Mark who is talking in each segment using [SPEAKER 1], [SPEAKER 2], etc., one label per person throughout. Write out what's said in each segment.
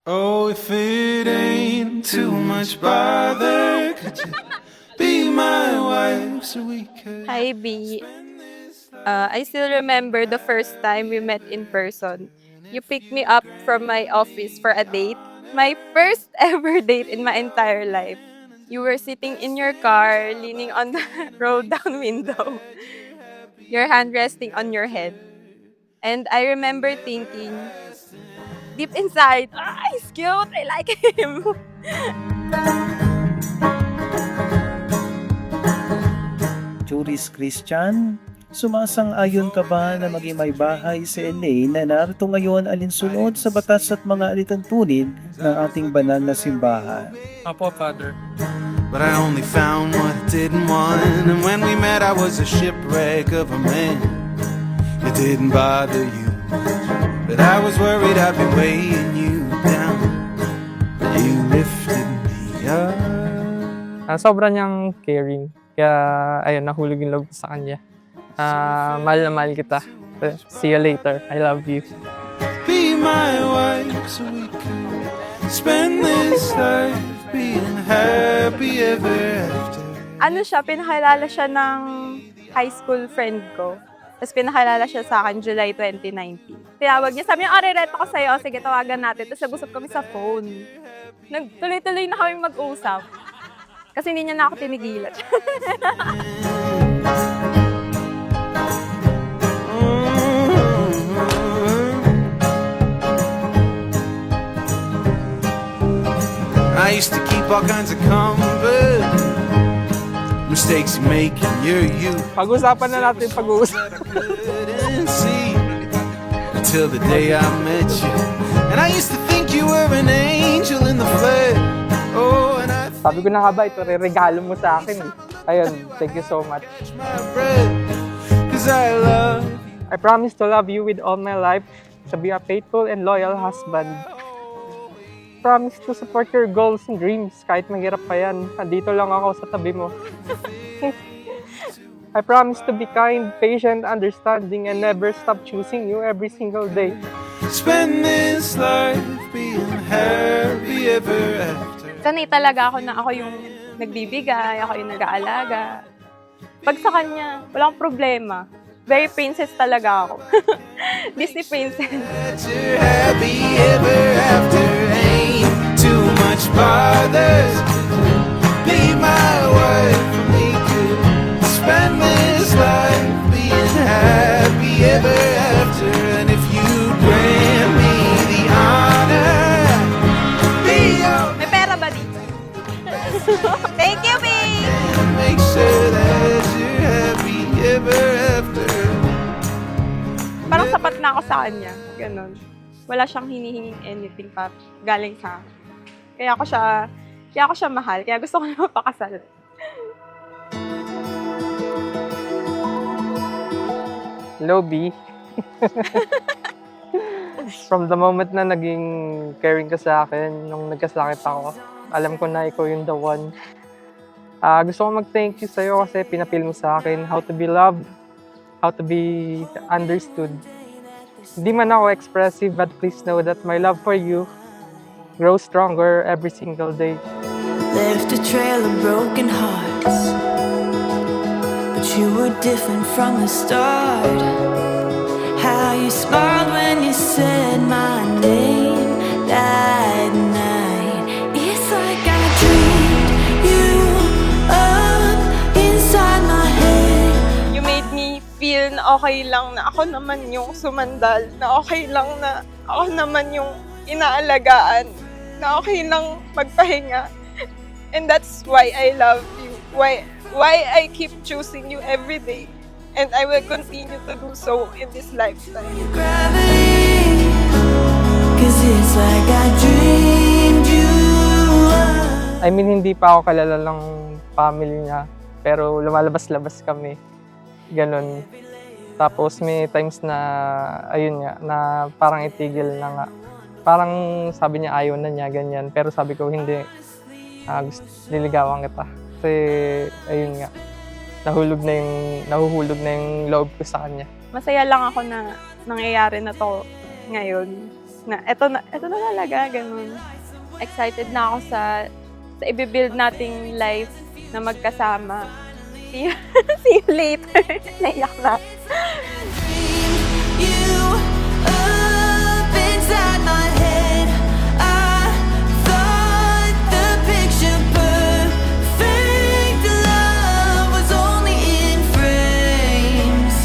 [SPEAKER 1] Oh, if it ain't too much bother, could you be my wife so we could
[SPEAKER 2] Hi, B. I still remember the first time we met in person. You picked me up from my office for a date. My first ever date in my entire life. You were sitting in your car, leaning on the roll down window, your hand resting on your head. And I remember thinking, deep inside, he's cute, I like him.
[SPEAKER 3] Juris Christian, sumasang-ayon ka ba na maging may bahay sa LA na narito ngayon alinsunod sa batas at mga alituntunin ng ating banal na simbahan?
[SPEAKER 4] Apo, Father.
[SPEAKER 1] But I only found what I didn't want. And when we met, I was a shipwreck of a man. It didn't bother you, but I was worried I'd be weighing you down. But you lifted me up.
[SPEAKER 4] Sobra niyang caring. Kaya, ayun, nahulog yung loob ko sa kanya. Mahal na mahal kita. See you later. I love you.
[SPEAKER 1] Be my wife so we could spend this life being happy ever after.
[SPEAKER 2] Ano siya, pinakilala siya ng high school friend ko. Tapos pinakilala siya sa akin July 2019. Tinawag niya, sabi niya, rereto ko sa'yo, sige tawagan natin. Tapos nag-usap kami sa phone. Nagtuloy-tuloy na kami mag-usap. Kasi hindi niya na ako tinigilan.
[SPEAKER 1] I used to keep all kinds of comfort. Mistakes you make and you're you.
[SPEAKER 4] Pag-usapan na natin pag-uusap.
[SPEAKER 1] Couldn't see until the day I met you. And I used to think you were an angel in the flesh. Oh, and I
[SPEAKER 4] Sabi ko na nga ba, ito re-regalo mo sa akin. Ayun, thank you so much.
[SPEAKER 1] my breath, 'cause I love you.
[SPEAKER 4] I promise to love you with all my life, to be a faithful and loyal husband. Promise to support your goals and dreams kahit mahirap pa yan. Andito lang ako sa tabi mo. I promise to be kind, patient, understanding, and never stop choosing you every single day.
[SPEAKER 1] Spend this life being happy ever after.
[SPEAKER 2] Sanay talaga ako na ako yung nagbibigay, ako yung nag-aalaga. Pag sa kanya, walang problema. Very princess talaga ako. Disney princess.
[SPEAKER 1] That you're happy ever after. Ain't too much bother. Be my wife and we could spend this life being happy ever after. And if you grant me the honor, be your
[SPEAKER 2] May pera ba dito? Thank you, babe!
[SPEAKER 1] man. Make sure that you're happy ever after.
[SPEAKER 2] Parang sapat na ako sa kanya. Ganon. Wala siyang hinihinging anything pa galing sa akin. Kaya ako siya mahal. Kaya gusto ko na mapakasal.
[SPEAKER 4] Hello, B. From the moment na naging caring ka sa akin, nung nagkasakit ako, alam ko na ikaw yung the one. Gusto ko mag-thank you sa'yo kasi pinapil mo sa akin how to be loved, how to be understood. Hindi man ako expressive, but please know that my love for you grows stronger every single day.
[SPEAKER 5] Left a trail of broken hearts, but you were different from the start. How you smiled when you said my name that night. It's like I dreamed you up inside my head.
[SPEAKER 2] You made me feel na okay lang na ako naman yung sumandal. Na okay lang na ako naman yung inaalagaan. Na okay lang magpahinga. And that's why I love you. Why I keep choosing you every day. And I will continue to do so in this lifetime.
[SPEAKER 5] Gravity, 'cause it's like I dreamed you up.
[SPEAKER 4] I mean, hindi pa ako kalala ng family niya, pero lumalabas-labas kami. Ganon. Tapos may times na, ayun nga, na parang itigil na nga. Parang sabi niya ayaw na niya, ganyan. Pero sabi ko, hindi. Liligawan kita. Kasi, ayun nga, nahuhulog na yung loob ko sa kanya.
[SPEAKER 2] Masaya lang ako na nangyayari na to ngayon. na eto na talaga, ganun. Excited na ako sa i-build nating life na magkasama. See you, see you later. Naiyak na.
[SPEAKER 5] You up inside my head. I thought the picture perfect love was only in frames.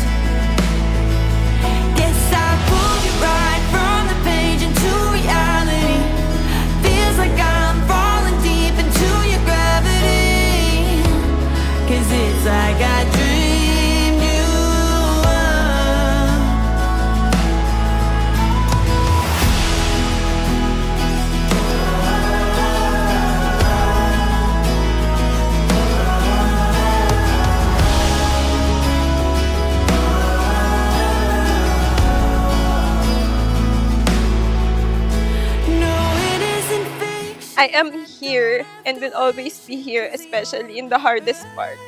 [SPEAKER 5] Guess I pulled you right from the page into reality. Feels like I'm falling deep into your gravity. 'Cause it's like I dreamed you were. No, it isn't fiction.
[SPEAKER 2] I am here and will always be here, especially in the hardest part.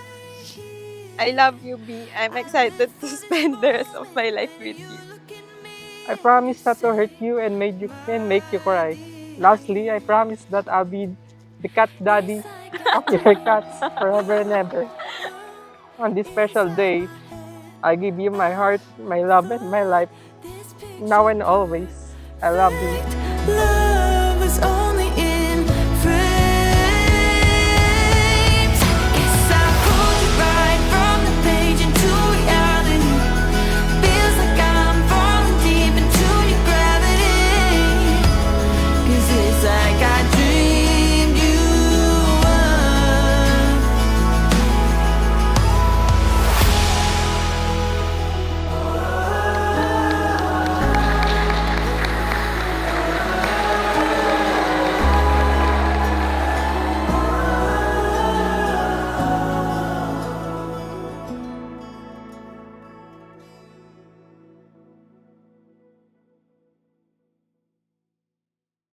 [SPEAKER 2] I love you, B. I'm excited to spend the rest of my life with you.
[SPEAKER 4] I promise not to hurt you and make you cry. Lastly, I promise that I'll be the cat daddy of your cats forever and ever. On this special day, I give you my heart, my love, and my life, now and always. I love you.
[SPEAKER 5] Love